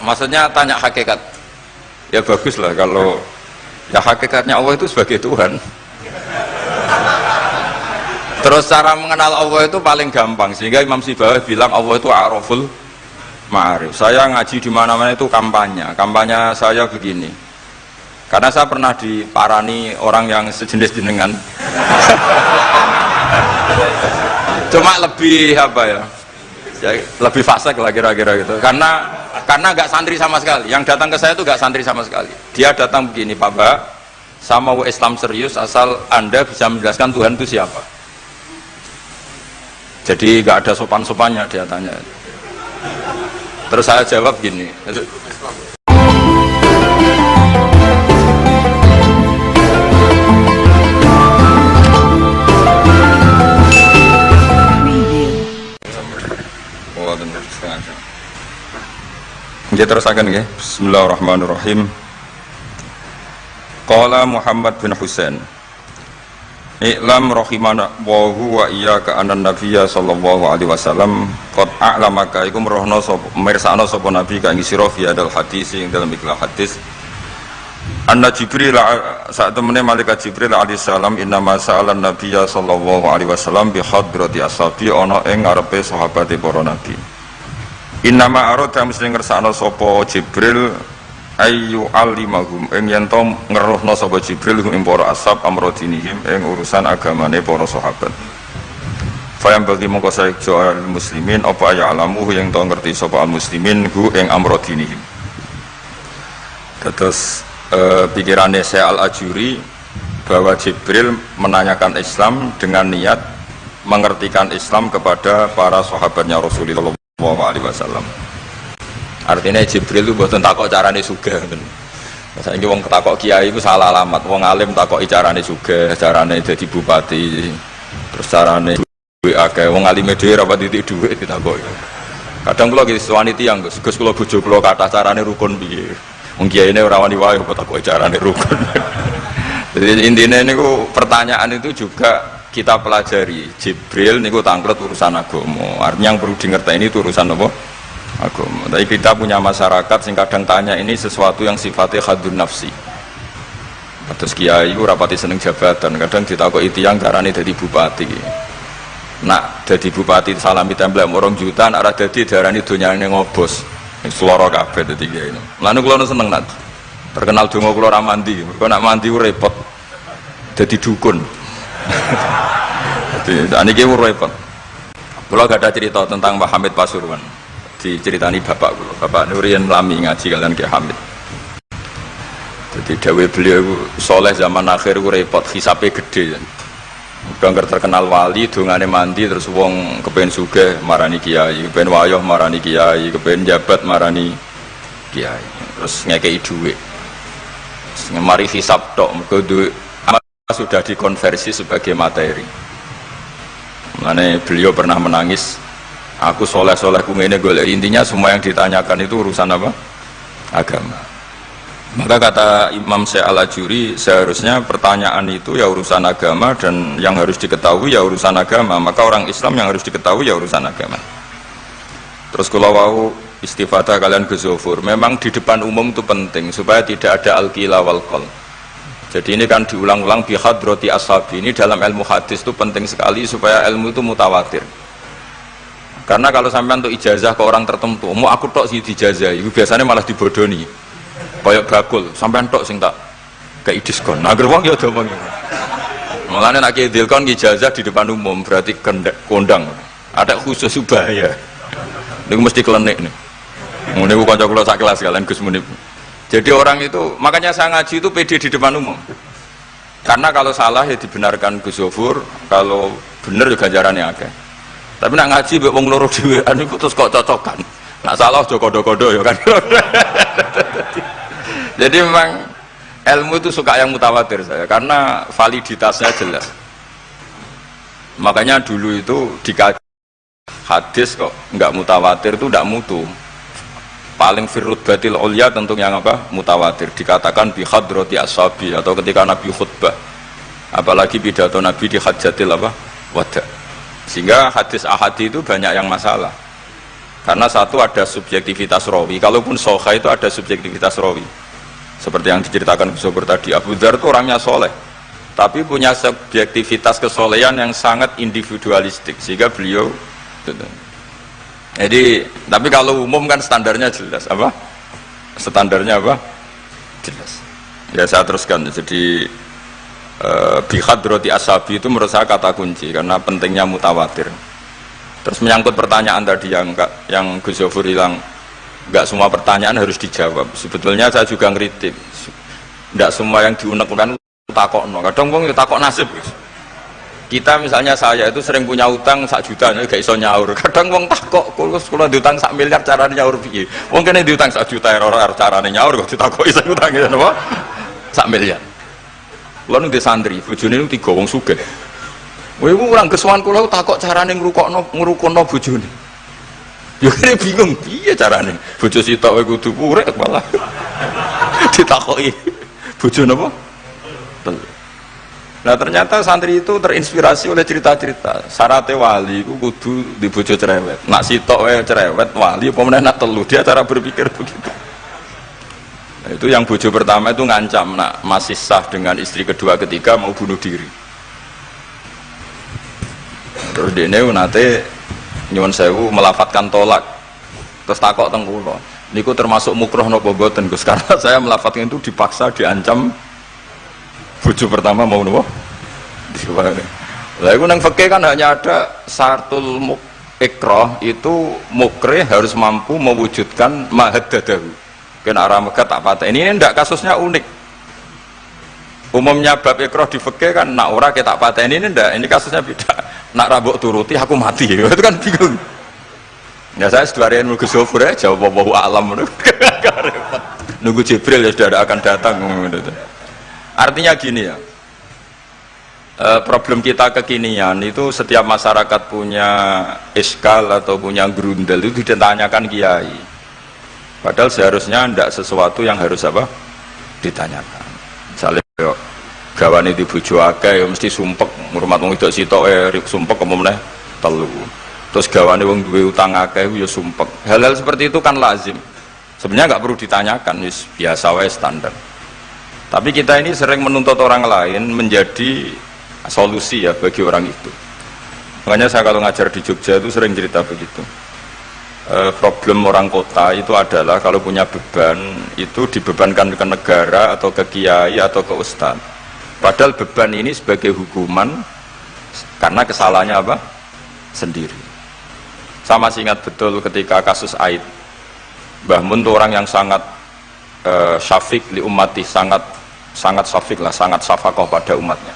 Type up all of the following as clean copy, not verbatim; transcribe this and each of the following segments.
maksudnya tanya hakikat. Ya bagus lah kalau ya hakikatnya Allah itu sebagai Tuhan. Terus cara mengenal Allah itu paling gampang, sehingga Imam Sibawayh bilang Allah itu a'raful ma'arif. Saya ngaji di mana-mana itu kampanye saya begini. Karena saya pernah diparani orang yang sejenis jenengan. Cuma lebih apa ya? Lebih fasik lah kira-kira gitu. Karena nggak santri sama sekali. Yang datang ke saya itu nggak santri sama sekali. Dia datang begini, Pak Mbak, saya mau Islam serius asal Anda bisa menjelaskan Tuhan itu siapa. Jadi nggak ada sopan-sopannya dia tanya. Terus saya jawab gini. Kita terusakan ya. Bismillahirrahmanirrahim. Qala Muhammad bin Husain, I'lam rahimana wa iyyaka anna nabiyya sallallahu alaihi wasallam qad a'lamaka iku merohno sapa mirsakno sapa nabi ka ing sira fi hadal hadis ing dalam ikhlas hadis anna Jibril saat temene malaikat Jibril alaihi salam inna ma sa'alan nabiyya sallallahu alaihi wasallam bi hadrati ashabi ana ing ngarepe sahabate para nabi. Inna ma arada mesti ngersakno sapa Jibril ayu alimahum ing yen to ngeruhna sapa Jibril ing para ashab amrodinihim ing urusan agamane para sahabat. Fayam bagi mongko saejo al muslimin apa ya alamu yang to ngerti sapa al muslimin hu ing amrodinihim. Terus pikirannya saya al-Ajuri bahwa Jibril menanyakan Islam dengan niat mengertikan Islam kepada para sahabatnya Rasulullah SAW. Artinya Jibril itu buatan takok carane sugih. Saiki wong takok kiai itu salah alamat. Wong alim takok carane sugih, carane dadi bupati, terus carane duwe akeh. Wong alime dhewe ra pati dhuwit ditakoki. Kadang kula iki wani tiyang, Gus kula bojo kula kathah carane rukun piye. Wong kiyaine ora wani wae kok takoki carane rukun. Jadi intinya niku pertanyaan itu juga kita pelajari. Jibril niku tangklet urusan agama. Artinya yang perlu dingerteni itu urusan apa? Agama. Tapi kita punya masyarakat sing kadang tanya ini sesuatu yang sifatnya khadun nafsi. Terus kiai itu rapati seneng jabatan, kadang ditakoki tiyang carane dadi bupati. Nak dadi bupati salami template orang juta, nak ora dadi darani donyane ngobos. Seloro kabeh dadi kiai. Lan kula seneng nak terkenal donga kula ora mandi. Mergo nak mandi ku repot. Dadi dukun. Dadi niki ku repot. Kula gak ada cerita tentang Mbah Hamid Pasuruan. Diceritani bapak kula, Bapak Nurian lami ngaji kalian Ki Hamid. Jadi dawuh beliau soleh zaman akhir ku repot, hisape gede. Udah terkenal wali, dongane mandi terus wong kepen sugih marani kiai, kepen wayoh marani kiai, kepen jabat marani kiai. Terus ngekei dhuwit. Mari hisab tok, mergo duit sudah dikonversi sebagai materi. Makanya beliau pernah menangis. Aku soleh-soleh ngene golek, intinya semua yang ditanyakan itu urusan apa? Agama. Maka kata Imam Syekh Al-Ajuri, seharusnya pertanyaan itu ya urusan agama, dan yang harus diketahui ya urusan agama. Maka orang Islam yang harus diketahui ya urusan agama. Terus kalau wau istifadah kalian Ghazofur, memang di depan umum itu penting supaya tidak ada al-qila wal qal. Jadi ini kan diulang-ulang bihadrati ashabi. Ini dalam ilmu hadis itu penting sekali supaya ilmu itu mutawatir. Karena kalau sampai untuk ijazah ke orang tertentu, mau aku tok sih dijazah, itu biasanya malah dibodoni. Kayak bakul, sampai tok sing tak kayak diskon. Nah, gerbang ya udah bang. Makanya nak kidilkon ijazah di depan umum berarti kondang. Ada khusus bahaya. Ini mesti klenik nih. Ini bukan cakap sak kelas kalian Gus Munib. Jadi orang itu, makanya saya ngaji itu pede di depan umum. Karena kalau salah ya dibenarkan Gus Zofur, kalau benar juga ganjarannya akeh. Tapi nak ngaji mbek wong loro dhewean iku terus kok cocokan. Nak salah aja kodo-kodo ya kan. Jadi memang ilmu itu suka yang mutawatir saya karena validitasnya jelas. Makanya dulu itu dikaji hadis kok enggak mutawatir itu enggak mutu. Paling firrut batil ulia tentu yang apa? Mutawatir. Dikatakan bi hadrati ashabi atau ketika Nabi khutbah. Apalagi pidato Nabi di hajatil apa? Wada. Sehingga hadis ahadi itu banyak yang masalah Karena satu ada subjektivitas rawi, kalaupun soha itu ada subjektivitas rawi. Seperti yang diceritakan Gus Sobur tadi, Abu Dzar itu orangnya soleh, tapi punya subjektivitas kesolehan yang sangat individualistik, sehingga beliau. Jadi, tapi kalau umum kan standarnya jelas, apa? Standarnya apa? Jelas. Ya saya teruskan. Jadi bihadroti ashabi itu menurut saya kata kunci karena pentingnya mutawatir. Terus menyangkut pertanyaan tadi yang Gus Zofur hilang, nggak semua pertanyaan harus dijawab. Sebetulnya saya juga ngeritik, nggak semua yang diunek-unek takok no. Kadang wong takok nasib. Kita misalnya saya itu sering punya utang 1 juta, gak iso nyaur. Kadang wong takok, kalau diutang 1 miliar caranya nyaur piye? Wong kene diutang 1 juta ora carane nyaur kok ditakoki sing utang napa? 1 miliar. Kulo ning santri, bojone niku 3 wong sugih. Kowe iku urang kesuwan kula takok carane ngrukono bojone. Yo kene bingung piye carane. Bojo sitok kowe kudu urip malah. Ditakoki bojo napa? Nah ternyata santri itu terinspirasi oleh cerita-cerita. Syaratnya wali itu kudu di bojo cerewet. Nak sitok wae cerewet wali apa meneh nak telu, dia cara berpikir begitu. Nah, itu yang bojo pertama itu ngancam nak masih sah dengan istri kedua ketiga mau bunuh diri. Terus dene nate nyuwun sewu melafatkan tolak. Terus takok teng kula. Niku termasuk mukroh napa mboten Gus? Karena saya melafatkan itu dipaksa diancam bojo pertama mau napa? Lah iku nang fikih kan hanya ada syartul ikrah itu mukrih harus mampu mewujudkan mahaddadahu. Kena arah Mekah tak patah. Ini ndak kasusnya unik. Umumnya bab ikrah di fikih kan nak ora ke tak patah ini ndak. Ini kasusnya beda. Nak rabok turuti aku mati. Itu kan bingung. Ya saya seduarian Gus Zofur ya jawab wallahu alam. Nunggu Jibril ya sudah akan datang. Artinya gini ya. Problem kita kekinian itu setiap masyarakat punya iskal atau punya grundel itu ditanyakan kiai. Padahal seharusnya tidak sesuatu yang harus apa ditanyakan. Misalnya gawane di bojo akeh mesti sumpek ngurmat wong wedok sitok sumpek kemene telu. Terus gawane wong duwe utang akeh ya sumpek. Hal-hal seperti itu kan lazim. Sebenarnya nggak perlu ditanyakan, biasa wae standar. Tapi kita ini sering menuntut orang lain menjadi solusi ya bagi orang itu. Makanya saya kalau ngajar di Jogja itu sering cerita begitu. Problem orang kota itu adalah kalau punya beban itu dibebankan ke negara atau ke kiai atau ke ustadz. Padahal beban ini sebagai hukuman karena kesalahannya apa? Sendiri. Saya masih ingat betul ketika kasus Aid. Mbah Mun itu orang yang sangat syafiq li ummati, sangat syafiq lah, sangat syafakoh pada umatnya.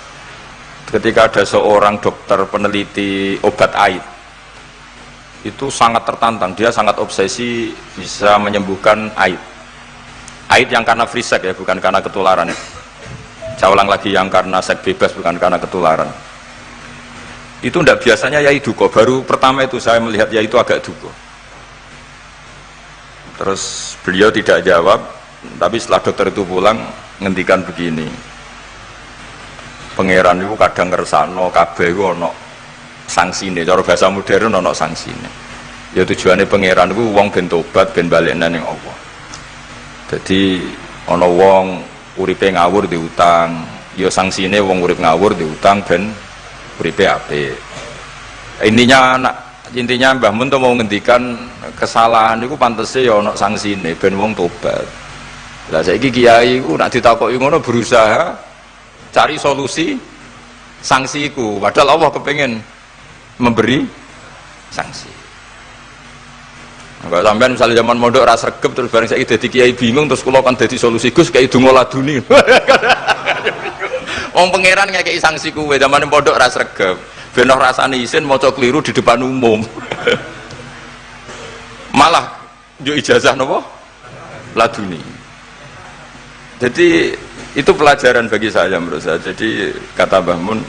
Ketika ada seorang dokter peneliti obat Aid, itu sangat tertantang, dia sangat obsesi bisa menyembuhkan Aid. Aid yang karena free sex ya, bukan karena ketularan ya. Saya ulang lagi, yang karena seks bebas, bukan karena ketularan. Itu tidak biasanya yai duko, baru pertama itu saya melihat yai itu agak duko. Terus beliau tidak jawab, tapi setelah dokter itu pulang ngendikan begini, pangeran itu kadang ngersano kabeh itu ono sanksine, cara bahasa modern ono sanksine. Ya tujuannya pangeran itu wong ben tobat ben balik nang Allah. Jadi ono wong uripe ngawur diutang, ya sanksine wong urip ngawur diutang ben uripe apik. Intinya Mbah Mun mau ngendikan kesalahan itu pantese ya ono sanksine ben wong tobat. Lah saiki kiai iku nak ditakoki ngono berusaha cari solusi sanksi iku, padahal Allah kepengen memberi sanksi. Kalau sampean misalnya zaman mondok rasa regep terus bareng saiki dadi kiai bingung terus kula kan dadi solusi Gus kayak donga laduni. Wong pangeran ngekeki sanksi kuwe zaman mondok rasa regep. Ben ora rasane isin maca keliru di depan umum. Malah yo ijazah napa? Laduni. Jadi itu pelajaran bagi saya menurut saya. Jadi kata Mbah Mun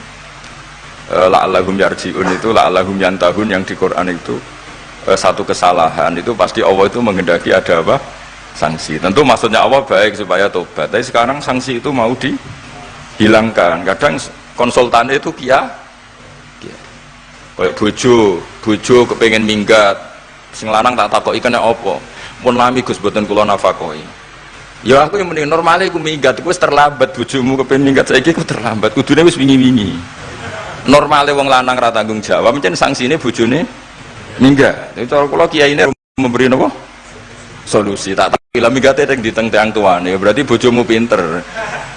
la'allahum yarji'un itu la'allahum yantahun yang di Quran itu satu kesalahan itu pasti Allah itu menghendaki ada apa? Sanksi. Tentu maksudnya Allah baik supaya tobat. Tapi sekarang sanksi itu mau dihilangkan. Kadang konsultannya itu kayak bojo kepengen minggat Sing lanang tak takoki kena apa? Mun lami Gus boten kula nafakoi. Ya aku yang mending normale iku minggat, iku wis terlambat bojomu kepen minggat saiki iku terlambat. Kudune wis wingi-wingi. Normale wong lanang ra tanggung jawab, mencen sanksine bojone minggat. Itu cara kula kiyaine memberi napa? Solusi. Tak takoki lah minggate ning diteng tiyang tuane. Berarti bojomu pinter.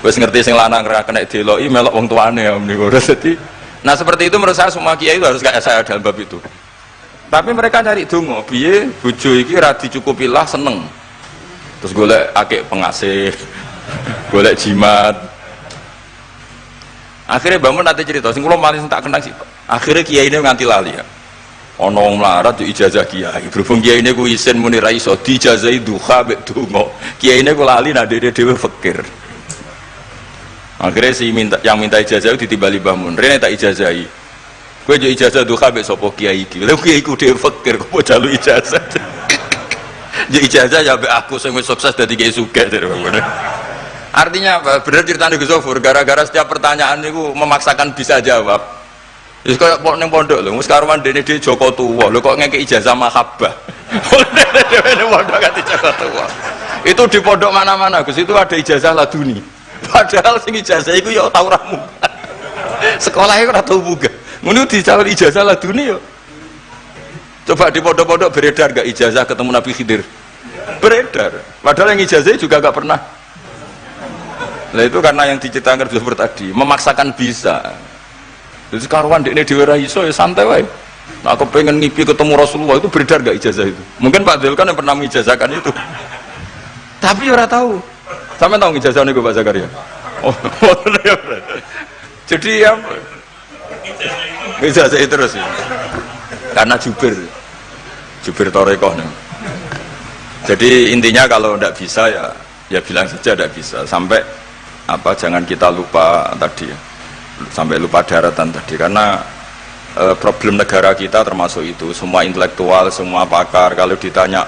Wis ngerti sing lanang ra kena deloki melok wong tuane ya niku. Dadi nah seperti itu menurut saya semua kiai itu harus kayak saya dalam bab itu. Tapi mereka cari donga, piye bojo iki ra dicukupilah seneng. Terus golek akeh pengasih, golek jimat. Akhirnya bangun nanti cerita, sing kula malah tak kenang sih. Akhirnya kiai ini nganti lali ya. Ono wong melarat yo ijazah kiai. Berhubung kiai ini ku isin muni ra iso dijazahi duha mek donga. Kiai ini ku lali nak dhewe fakir. Akhirnya yang minta ijazah itu ditimbali bangun. Rene tak ijazahi. Kowe yo ijazah duha mek sapa kiai iki. Lha kiai ku dhewe fakir kok jalu ijazah. Ya ijazah ya aku sing wis sukses dadi kiai sugih. Artinya apa? Bener ceritane Gus Zofur, gara-gara setiap pertanyaan niku memaksakan bisa jawab. Wis koyo ning pondok lho, wis karuan dene dhewe Joko tuwa. Lho kok ngeke ijazah mahabbah. Dhewe ning pondok ganti Joko tuwa. Itu di pondok mana-mana Gus, itu ada ijazah laduni. Padahal sing ijazah iku ya tau ramu. Sekolah iku ora tau buka. Ngono dicalon ijazah laduni yo. Coba di pondok-pondok beredar gak ijazah ketemu Nabi Khidir? Beredar. Padahal yang ijazah juga gak pernah. Nah itu karena yang diceritakan Gus tadi, memaksakan bisa. Jadi karuan dekne dhewe ra iso ya santai wae. Nah, aku pengen ngipi ketemu Rasulullah itu beredar gak ijazah itu? Mungkin Pak Dil kan yang pernah mengijazahkan itu. Tapi ora tahu. Sampe tahu ijazah niku Pak Zakaria? Oh, ya. Jadi ya ijazah itu terus ya. Karena jubir Torekoh nih. Jadi intinya kalau tidak bisa ya bilang saja tidak bisa. Sampai apa jangan kita lupa tadi ya. Sampai lupa daratan tadi karena problem negara kita termasuk itu. Semua intelektual, semua pakar kalau ditanya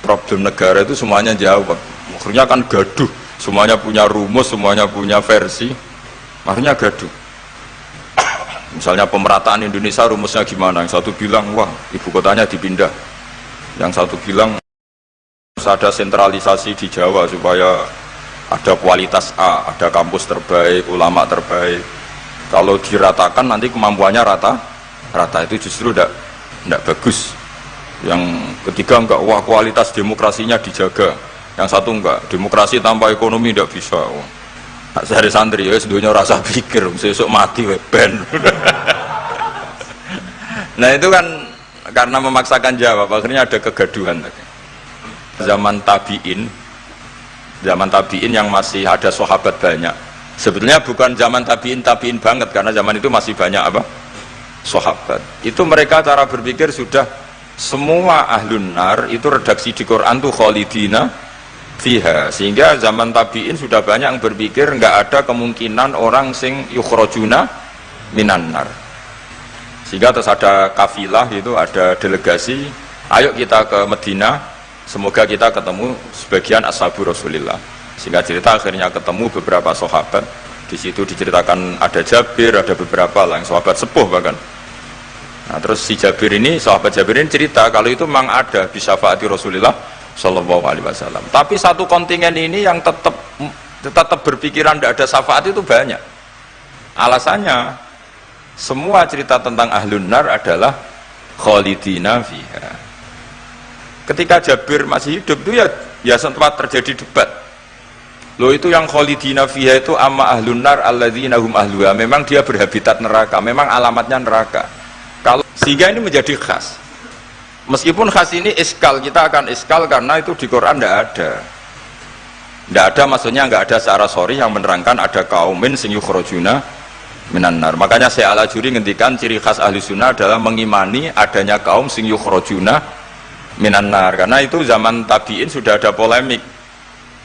problem negara itu semuanya jawab. Akhirnya kan gaduh. Semuanya punya rumus, semuanya punya versi. Akhirnya gaduh. Misalnya pemerataan Indonesia rumusnya gimana? Yang satu bilang, wah ibu kotanya dipindah. Yang satu bilang, harus ada sentralisasi di Jawa supaya ada kualitas A, ada kampus terbaik, ulama terbaik. Kalau diratakan nanti kemampuannya rata itu justru tidak bagus. Yang ketiga enggak, wah kualitas demokrasinya dijaga. Yang satu enggak, demokrasi tanpa ekonomi tidak bisa. Sehari santri ya sedunia rasa pikir besok mati ben. Nah itu kan karena memaksakan jawab akhirnya ada kegaduhan tadi. Zaman tabiin yang masih ada sahabat banyak. Sebetulnya bukan zaman tabiin banget karena zaman itu masih banyak apa? Sahabat. Itu mereka cara berpikir sudah semua ahlun nar itu redaksi di Quran tuh khalidina fiha, sehingga zaman tabiin sudah banyak yang berpikir nggak ada kemungkinan orang sing yukhrajuna minan nar. Sehingga terus ada kafilah itu, ada delegasi, ayo kita ke Medina, semoga kita ketemu sebagian ashabu Rasulillah. Sehingga cerita akhirnya ketemu beberapa sahabat. Di situ diceritakan ada Jabir, ada beberapa lah yang sahabat sepuh bahkan. Nah terus si Jabir ini, sahabat Jabir ini cerita kalau itu memang ada di syafaati Rasulillah Shallallahu Alaihi Wasallam. Tapi satu kontingen ini yang tetap berpikiran tidak ada syafaat itu banyak. Alasannya semua cerita tentang ahlun nar adalah khalidina fiha. Ketika Jabir masih hidup itu ya sempat terjadi debat. Loh itu yang khalidina fiha itu amma ahlun nar alladzina hum ahluha. Memang dia berhabitat neraka, memang alamatnya neraka. Kalau sehingga ini menjadi khas. Meskipun khas ini iskal, kita akan iskal karena itu di Quran tidak ada maksudnya nggak ada secara sorry yang menerangkan ada kaumin sing yukhrajuna minan nar. Makanya Syekh Al-Ajuri ngendikan ciri khas ahli sunnah adalah mengimani adanya kaum sing yukhrajuna minan nar, karena itu zaman tabiin sudah ada polemik,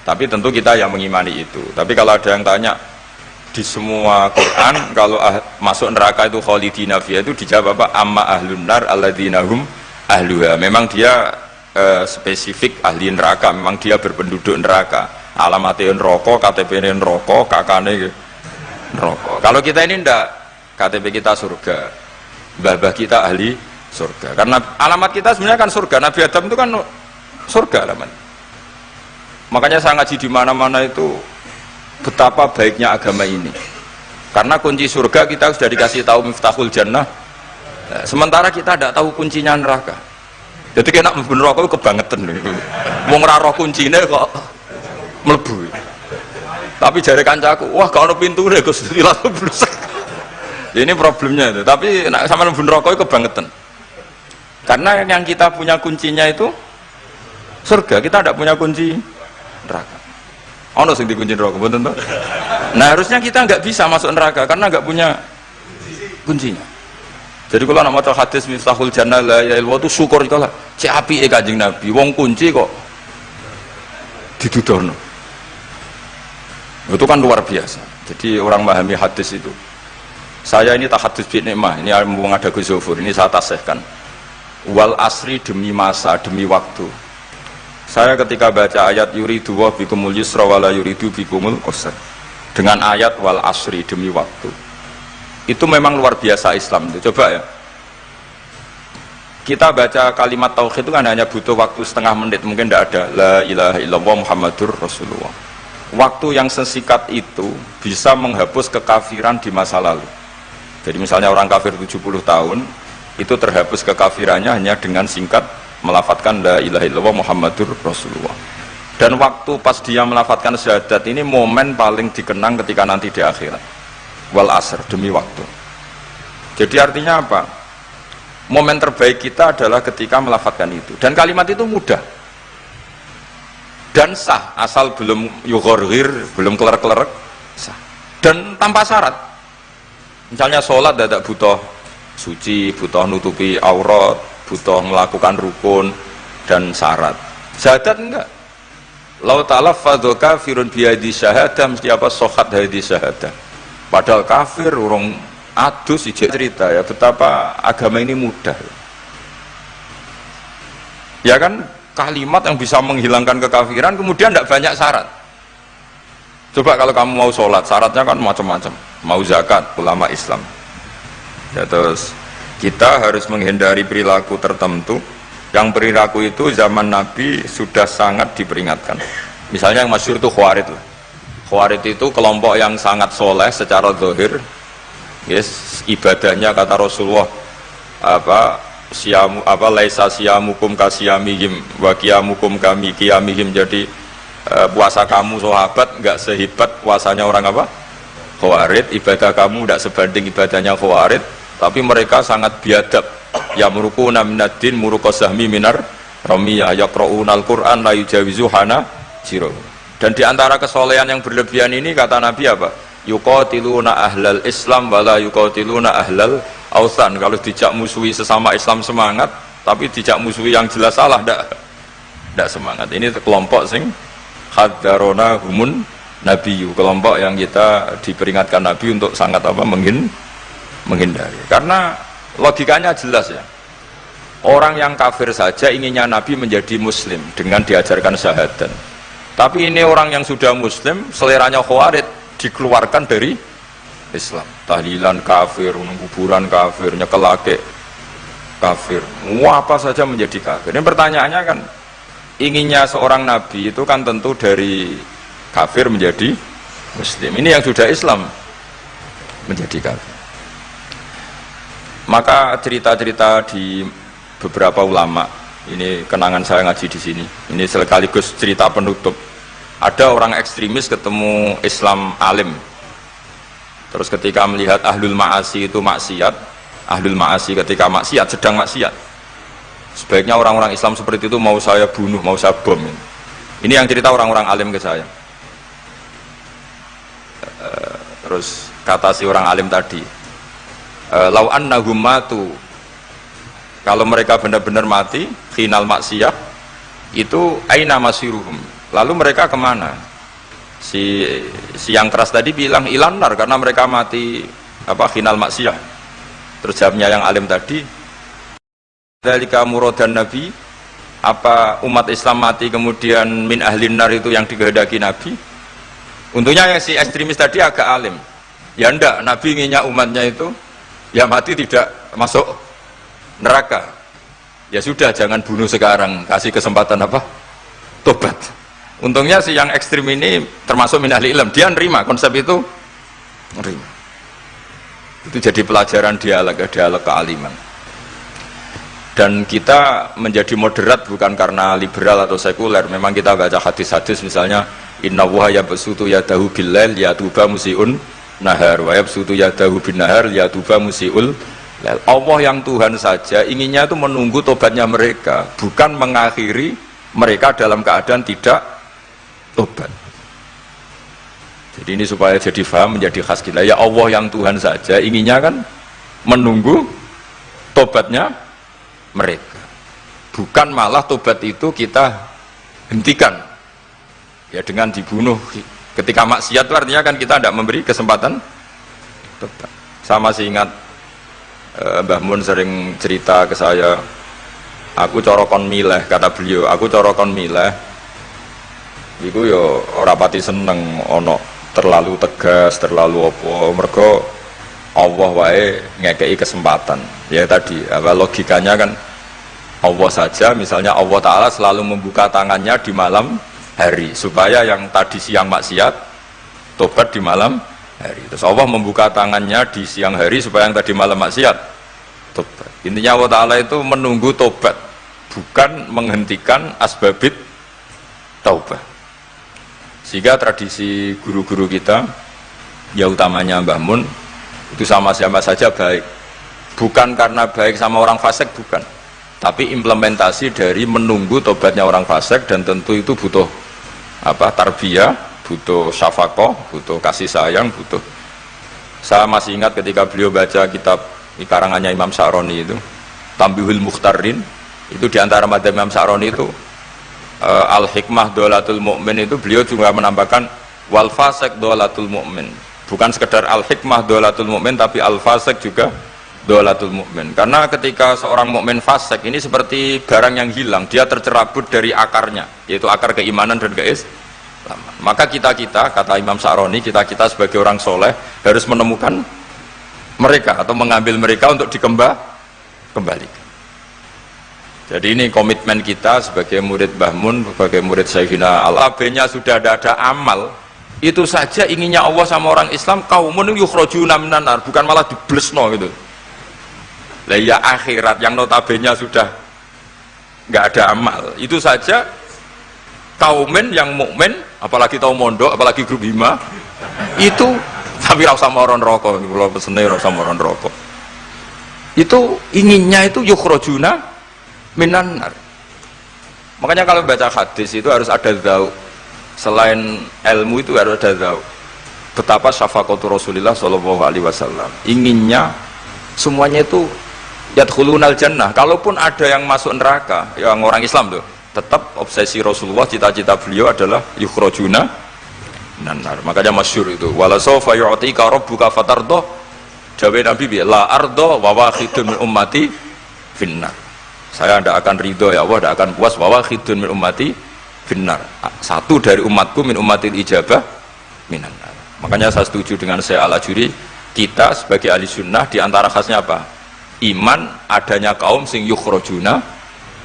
tapi tentu kita yang mengimani itu. Tapi kalau ada yang tanya di semua Quran kalau masuk neraka itu khalidina fiha itu dijawab apa? Amma ahlun nar alladzina hum ahluha. Memang dia spesifik ahli neraka, memang dia berpenduduk neraka. Alamatnya neraka, KTP-nya neraka, kakane neraka. Kalau kita ini ndak, KTP kita surga, mbah-mbah kita ahli surga. Karena alamat kita sebenarnya kan surga. Nabi Adam itu kan surga alamat. Makanya saya ngaji di mana-mana itu betapa baiknya agama ini. Karena kunci surga kita sudah dikasih tahu miftahul jannah. Nah, sementara kita tidak tahu kuncinya neraka. Jadi kena mlebu neraka kebangetan lho. Wong ora roh kuncine kok mlebu. Tapi jare kancaku, wah gak ono pintune Gus, langsung blusek. Ini problemnya itu. Tapi nek sampean mlebu neraka kebangetan. Karena yang kita punya kuncinya itu surga, kita tidak punya kunci neraka. Ono sing dikunci neraka, mboten to? Nah, harusnya kita nggak bisa masuk neraka karena nggak punya kuncinya. Jadi kalau nak maca hadis miftahul jannah la ilaha illallah itu syukur kalau cek apike Kanjeng Nabi, wong kunci kok didudono. Itu kan luar biasa. Jadi orang memahami hadis itu. Saya ini tahadus bi nikmah, ini mumpung ada Gus Zofur, ini saya tasihkan. Wal asri demi masa, demi waktu. Saya ketika baca ayat yuridu wa bikumul yusra wala yuridu bikumul usra. Dengan ayat wal asri demi waktu. Itu memang luar biasa Islam itu. Coba ya. Kita baca kalimat tauhid itu kan hanya butuh waktu setengah menit, mungkin tidak ada la ilaha illallah Muhammadur Rasulullah. Waktu yang sesikat itu bisa menghapus kekafiran di masa lalu. Jadi misalnya orang kafir 70 tahun itu terhapus kekafirannya hanya dengan singkat melafadzkan la ilaha illallah Muhammadur Rasulullah. Dan waktu pas dia melafadzkan syahadat ini momen paling dikenang ketika nanti di akhirat. Wal asr demi waktu. Jadi artinya apa? Momen terbaik kita adalah ketika melafadzkan itu. Dan kalimat itu mudah dan sah asal belum yughorghir, belum kelerek-kelerek, sah. Dan tanpa syarat. Misalnya sholat tidak butuh suci, butuh nutupi aurat, butuh melakukan rukun dan syarat. Syahadat enggak. Lau talaffadhu kafirun bihadi syahadah, mesti apa sohat hadi syahadah. Padahal kafir urung adus ijek cerita ya betapa agama ini mudah. Ya kan kalimat yang bisa menghilangkan kekafiran kemudian tidak banyak syarat. Coba kalau kamu mau sholat syaratnya kan macam-macam. Mau zakat ulama Islam. Ya, terus kita harus menghindari perilaku tertentu yang perilaku itu zaman Nabi sudah sangat diperingatkan. Misalnya yang masyhur itu Khawarij lah. Khawarij itu kelompok yang sangat soleh secara zahir, yes, ibadahnya kata Rasulullah laisa siyamukum kasiyamihim wa qiyamukum kami qiyamihim. Jadi puasa kamu sahabat enggak sehebat puasanya orang apa? Khawarij. Ibadah kamu tidak sebanding ibadahnya Khawarij, tapi mereka sangat biadab. Ya murukuna minaddin murukosahmi minar ramiyah yaqra'unal Qur'an la yujawizu hana jiro. Dan diantara kesolehan yang berlebihan ini kata Nabi apa? Yuqatiluna ahlal Islam wala yuqatiluna ahlal authan. Kalau dijak musuhi sesama Islam semangat, tapi dijak musuhi yang jelas salah tidak semangat. Ini kelompok sing hadarona humun nabiyyu, kelompok yang kita diperingatkan Nabi untuk sangat apa menghindari. Karena logikanya jelas ya. Orang yang kafir saja inginnya Nabi menjadi muslim dengan diajarkan syahadat. Tapi ini orang yang sudah muslim, seleranya Khawarij dikeluarkan dari Islam. Tahlilan kafir, kuburan kafir, nyekelake kafir. Apa saja menjadi kafir. Ini pertanyaannya kan, inginnya seorang nabi itu kan tentu dari kafir menjadi muslim. Ini yang sudah Islam menjadi kafir. Maka cerita-cerita di beberapa ulama, ini kenangan saya ngaji di sini. Ini sekaligus cerita penutup. Ada orang ekstremis ketemu Islam alim. Terus ketika melihat ahlul ma'asi itu maksiat, ahlul ma'asi ketika maksiat, sedang maksiat, sebaiknya orang-orang Islam seperti itu mau saya bunuh, mau saya bom. Ini yang cerita orang-orang alim ke saya. Terus kata si orang alim tadi, lau annahum matu, kalau mereka benar-benar mati khinal maksiyah itu aina masiruhum, lalu mereka kemana? Si yang keras tadi bilang ilanar, karena mereka mati apa khinal maksiyah. Terus jawabnya yang alim tadi, dzalika muradan nabi, apa umat Islam mati kemudian min ahlin nar itu yang dikehendaki Nabi? Untungnya yang si ekstremis tadi agak alim. Ya enggak, Nabi inginnya umatnya itu ya mati tidak masuk neraka. Ya sudah, jangan bunuh sekarang, kasih kesempatan apa? Tobat. Untungnya si yang ekstrim ini termasuk min ahli ilm, dia nerima konsep itu, nerima. Itu jadi pelajaran dialog kealiman. Dan kita menjadi moderat bukan karena liberal atau sekuler. Memang kita baca hadis-hadis misalnya inna wuha yabsutu yadahu billail yatuba musiun nahar wa yabsutu yadahu bin nahar yatuba musiul lail. Allah yang Tuhan saja inginnya itu menunggu tobatnya mereka, bukan mengakhiri mereka dalam keadaan tidak tobat. Jadi ini supaya jadi paham, menjadi khas kita. Ya Allah yang Tuhan saja inginnya kan menunggu tobatnya mereka, bukan malah tobat itu kita hentikan ya dengan dibunuh ketika maksiat. Itu artinya kan kita tidak memberi kesempatan tobat. Sama sih ingat Mbah Mun sering cerita ke saya, aku corokon mileh, kata beliau, aku corokon mileh iku yo ora pati seneng ono terlalu tegas, terlalu apa, mergo Allah wae ngekei kesempatan. Ya tadi apa logikanya kan, Allah saja misalnya Allah Ta'ala selalu membuka tangannya di malam hari supaya yang tadi siang maksiat tobat di malam hari. Terus Allah membuka tangannya di siang hari supaya yang tadi malam maksiat tobat. Intinya Allah Ta'ala itu menunggu tobat, bukan menghentikan asbabit taubah. Sehingga tradisi guru-guru kita, ya utamanya Mbah Mun, itu sama-sama saja baik, bukan karena baik sama orang fasik, bukan, tapi implementasi dari menunggu tobatnya orang fasik. Dan tentu itu butuh apa, tarbiyah, butuh syafaqah, butuh kasih sayang, butuh. Saya masih ingat ketika beliau baca kitab karangannya Imam Sya'roni itu Tambihul Mukhtarin, itu diantara madzhab Imam Sya'roni itu al-hikmah dolatul mu'min, itu beliau juga menambahkan wal fasik dolatul mu'min. Bukan sekedar al-hikmah dolatul mu'min, tapi al-fasik juga dolatul mu'min. Karena ketika seorang mukmin fasik ini seperti barang yang hilang, dia tercerabut dari akarnya, yaitu akar keimanan dan keislaman. Maka kita kata Imam Sya'roni, kita sebagai orang soleh harus menemukan mereka atau mengambil mereka untuk dikembalikan. Jadi ini komitmen kita sebagai murid Mbah Mun, sebagai murid Syekhina Al-Abenya. Sudah ada amal, itu saja inginnya Allah sama orang Islam, kaumun yukhrajuna minan nar, bukan malah diblesno gitu. Lah ya akhirat yang notabene sudah nggak ada amal, itu saja kaumen yang mukmin, apalagi tau mondok, apalagi grup hima, itu tapi ra usah moron rokok, kula pesene ra usah moron rokok. Itu inginnya itu yukhrajuna minan nar. Makanya kalau baca hadis itu harus ada dzauq. Selain ilmu itu harus ada dzauq. Betapa syafaqatu Rasulullah sallallahu alaihi wasallam. Inginnya semuanya itu yadkhulunal jannah. Kalaupun ada yang masuk neraka, yang orang Islam tuh, tetap obsesi Rasulullah, cita-cita beliau adalah yukhrajuna minan nar. Makanya masyhur itu, wala sawfa yu'tika rabbuka fatardah. Jawabe Nabi bi la ardo wa wahidun min ummati finnar. Saya tidak akan ridho ya Allah, tidak akan puas bahwa khidun min ummati finnar, satu dari umatku min ummatil ijabah minan nar. Makanya saya setuju dengan saya Al-Ajuri, kita sebagai ahli sunnah diantara khasnya apa? Iman adanya kaum sing yukhrajuna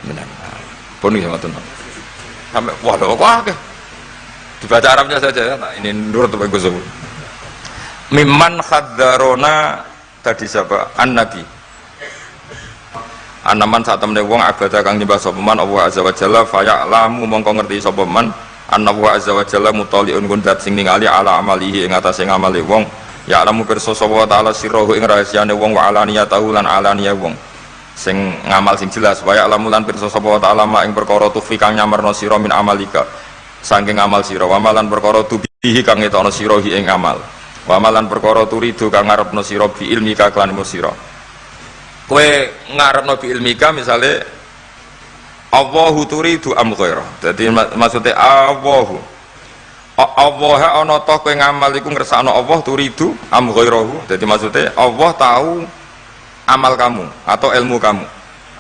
minan nar. Pun sama teman sampai wah dibaca Arabnya saja. Nah, ini nurut apa Gus? Mimman khadzarona tadi siapa? An-Nabi anaman saat temne wong abada kang nyembah sapa man Allah azza wa jalla fa ya'lamu mongko ngerti sapa man anna wa azza wa jalla mutaliun kundat sing ningali ala amalihi ing atase ngamale wong ya'lamu pirsa sapa taala sirruhu ing rahasiane wong wa alaniyatahu lan alaniya wong sing ngamal sing jelas wa ya'lamu lan pirsa sapa taala ma ing perkara tufi kang nyamarno sira min amalika saking amal sira wa malan perkara tubihi kang ngetokno sira ing amal wa malan perkara turidu kang ngarepno sira bi ilmika kan sira. Kowe ngarepno bi ilmika misale Allahu turidu am ghaira. Dadi maksudnya Allahu Allah ana ta kowe ngamal iku ngersakno Allah turidu am ghairahu. Dadi maksudnya Allah tahu amal kamu atau ilmu kamu.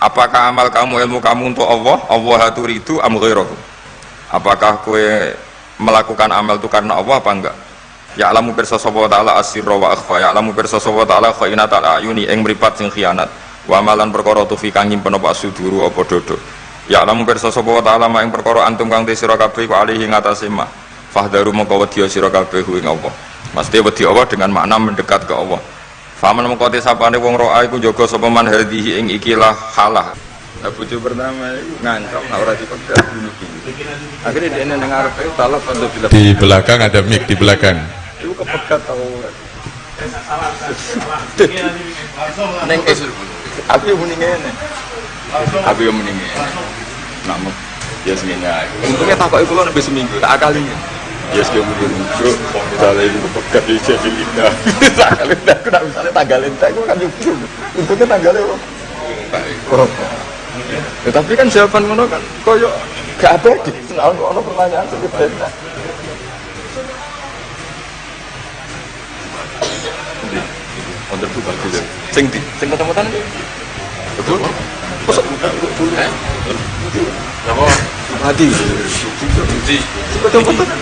Apakah amal kamu ilmu kamu untuk Allah? Allah turidu am ghairahu. Apakah kowe melakukan amal itu karena Allah apa enggak? Ya'lamu pirsa sapa ta'ala asirra wa akhfa. Ya'lamu pirsa sapa ta'ala khainatal ayuni ing mripat sing khianat. wa amalan perkara tufi kang nyimpen apa suduru apa dodo ya lamun pirsa sapa wa ta'ala ing perkara antum kang te sira kabeh ku alihi ngatasé ma fahdaru mongko wedi sira kabeh ing Allah mesti wedi Allah dengan makna mendekat ke Allah faman mongko te sapane wong roa iku jaga sapa man hadhihi ing ikilah halah bojo pertama iku ngancam ora dipegat bunuh diri akhirnya dia nang ngarepe talak untuk bila di belakang ada mic di belakang itu kepegat tau neng aku yang mending ngene aku yang mending ngene namun ya seminggu untungnya tak kok iku lho seminggu tak akali ya sekian mungkin muncul misalnya ini kepegat di jadi indah tak kali aku tak misalnya tanggalin tak aku kan jujur untungnya tanggalnya kok ya, tapi kan jawaban ngono kan koyo gak abadi senang ono pertanyaan seperti itu untuk buka dulu sing ketemu-temutan betul? Kosok buka dulu apa? Hati ketemu-temutan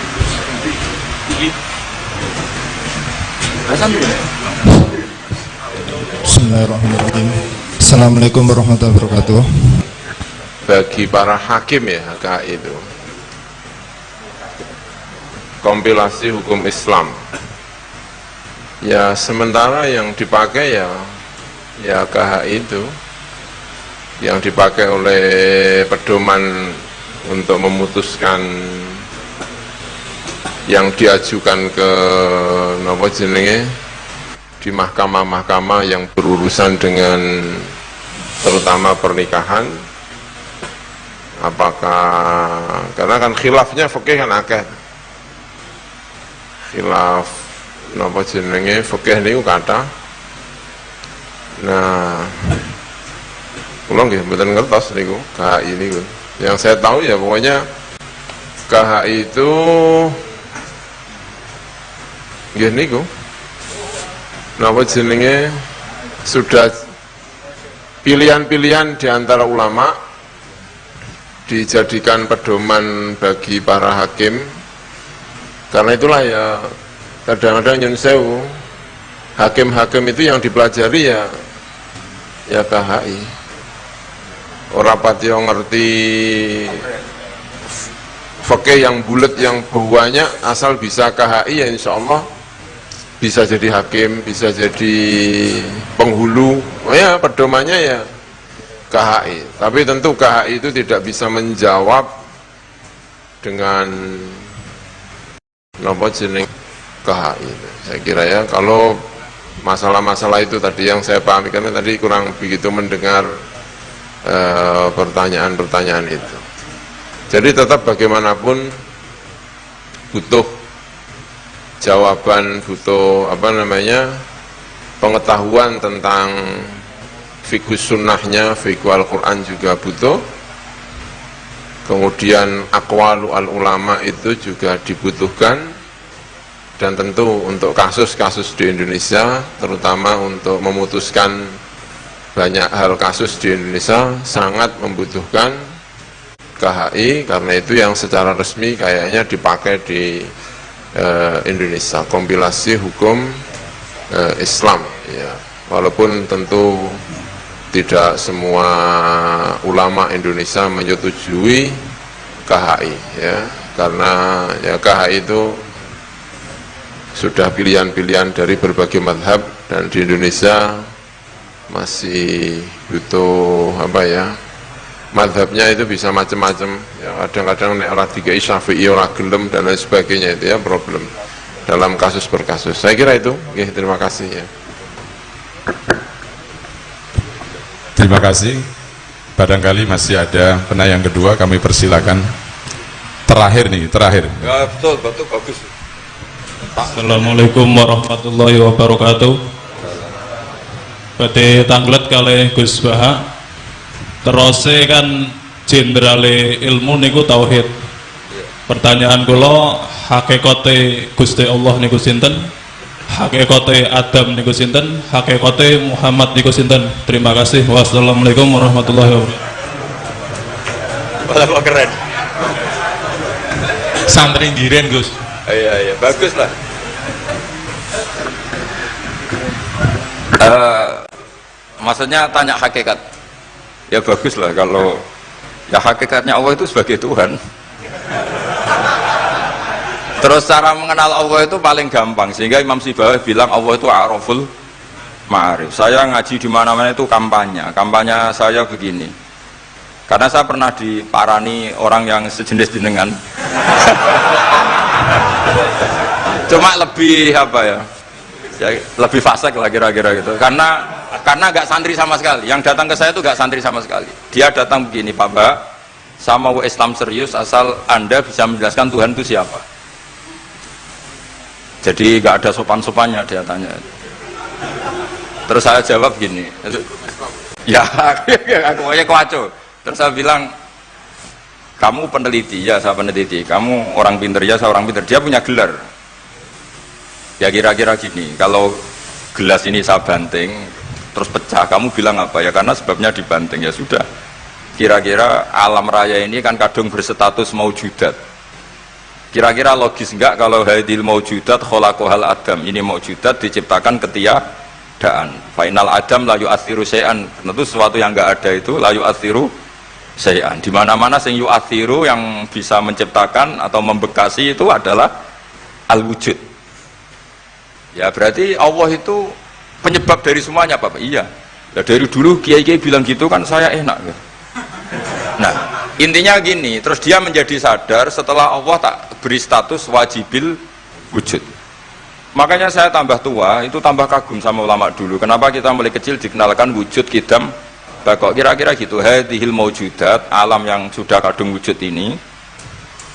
Bismillahirrahmanirrahim. Assalamualaikum warahmatullahi wabarakatuh. Bagi para hakim ya KHI itu kompilasi hukum Islam ya sementara yang dipakai ya KHI itu yang dipakai oleh pedoman untuk memutuskan yang diajukan ke nopo jenenge di mahkamah-mahkamah yang berurusan dengan terutama pernikahan. Apakah karena kan khilafnya fikih kan akeh. Khilaf napa jenenge fikih niku kathah. Nah, kula nggih mboten ngertos niku KHI niku. Yang saya tahu ya pokoknya KHI itu nggih niku napa jenenge sudah pilihan-pilihan di antara ulama dijadikan pedoman bagi para hakim. Karena itulah ya kadang-kadang nyun sewu hakim-hakim itu yang dipelajari ya KHI. Ora pati ngerti fikih yang bulat yang banyak asal bisa KHI ya insya Allah bisa jadi hakim, bisa jadi penghulu. Oh ya pedomannya ya KHI. Tapi tentu KHI itu tidak bisa menjawab dengan nopo jeneng KHI. Saya kira ya kalau masalah-masalah itu tadi yang saya pahami karena tadi kurang begitu mendengar pertanyaan-pertanyaan itu. Jadi tetap bagaimanapun butuh jawaban, butuh pengetahuan tentang fikih sunnahnya, fikih Al-Quran juga butuh. Kemudian aqwalu al-ulama itu juga dibutuhkan. Dan tentu untuk kasus-kasus di Indonesia, terutama untuk memutuskan banyak hal kasus di Indonesia, sangat membutuhkan KHI, karena itu yang secara resmi kayaknya dipakai di Indonesia, kompilasi hukum Islam ya. Walaupun tentu tidak semua ulama Indonesia menyetujui KHI ya, karena ya KHI itu sudah pilihan-pilihan dari berbagai mazhab dan di Indonesia masih butuh mazhabnya itu bisa macam-macam ya, kadang-kadang nek ora dikai Syafi'i ora gelem dan lain sebagainya, itu ya problem dalam kasus per kasus. Saya kira itu. Oke, terima kasih ya. Terima kasih. Barangkali masih ada penanya yang kedua, kami persilakan. Terakhir ya betul bagus. Assalamualaikum warahmatullahi wabarakatuh. Pada tanglet kali Gus Baha terus kan jenderale ilmu niku tauhid. Pertanyaan kula hakikate Gusti Allah niku sinten? Hakikate Adam niku sinten? Hakikate Muhammad niku sinten? Terima kasih. Wassalamualaikum warahmatullahi wabarakatuh. Wah, keren. Santri Giren Gus. Iya bagus lah. maksudnya tanya hakikat. Ya bagus lah kalau ya hakikatnya Allah itu sebagai Tuhan. Terus cara mengenal Allah itu paling gampang, sehingga Imam Sibawayh bilang Allah itu a'raful ma'arif. Saya ngaji di mana-mana itu kampanye saya begini. Karena saya pernah diparani orang yang sejenis jenengan. Cuma lebih apa ya? Lebih fasik lah kira-kira gitu. Karena nggak santri sama sekali. Yang datang ke saya itu nggak santri sama sekali. Dia datang begini, Pak Mbak, saya mau Islam serius asal Anda bisa menjelaskan Tuhan itu siapa. Jadi nggak ada sopan-sopannya, dia tanya. Terus saya jawab gini, ya aku aja kewaco. Terus saya bilang, kamu peneliti, ya saya peneliti. Kamu orang pinter, ya saya orang pinter. Dia punya gelar. Ya kira-kira gini, kalau gelas ini saya banting, terus pecah, kamu bilang apa? Ya karena sebabnya dibanting, ya sudah. Kira-kira alam raya ini kan kadung berstatus maujudat. Kira-kira logis enggak kalau hadil maujudat khalaqahal adam, ini maujudat diciptakan ketiadaan. Final adam la yu'athiru syai'an. Tentu sesuatu yang enggak ada itu la yu'athiru syai'an. Di mana-mana sing yu'athiru yang bisa menciptakan atau membekasi itu adalah al-wujud. Ya berarti Allah itu penyebab dari semuanya, Bapak. Iya. Ya dari dulu kiai-kiai bilang gitu kan saya enak. Nah, intinya gini, terus dia menjadi sadar setelah Allah tak beri status wajibil wujud. Makanya saya tambah tua itu tambah kagum sama ulama dulu. Kenapa kita mulai kecil dikenalkan wujud kidam bakok, kira-kira gitu. Hadhil maujudat, alam yang sudah kadung wujud ini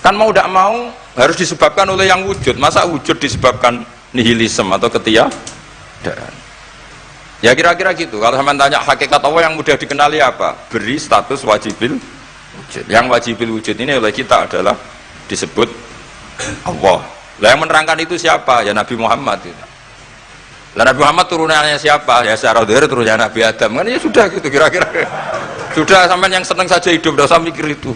kan mau tidak mau harus disebabkan oleh yang wujud. Masa wujud disebabkan nihilisme atau ketiadaan? Ya kira-kira gitu. Kalau sama tanya hakikat Allah yang mudah dikenali apa? Beri status wajibil wujud. Yang wajibil wujud ini oleh kita adalah disebut Allah. Lah yang menerangkan itu siapa? Ya Nabi Muhammad itu. Lah Nabi Muhammad turunannya siapa? Ya secara zahir turunnya Nabi Adam. Kan ya sudah gitu kira-kira. Sudah sampean yang seneng saja hidup, enggak usah mikir itu.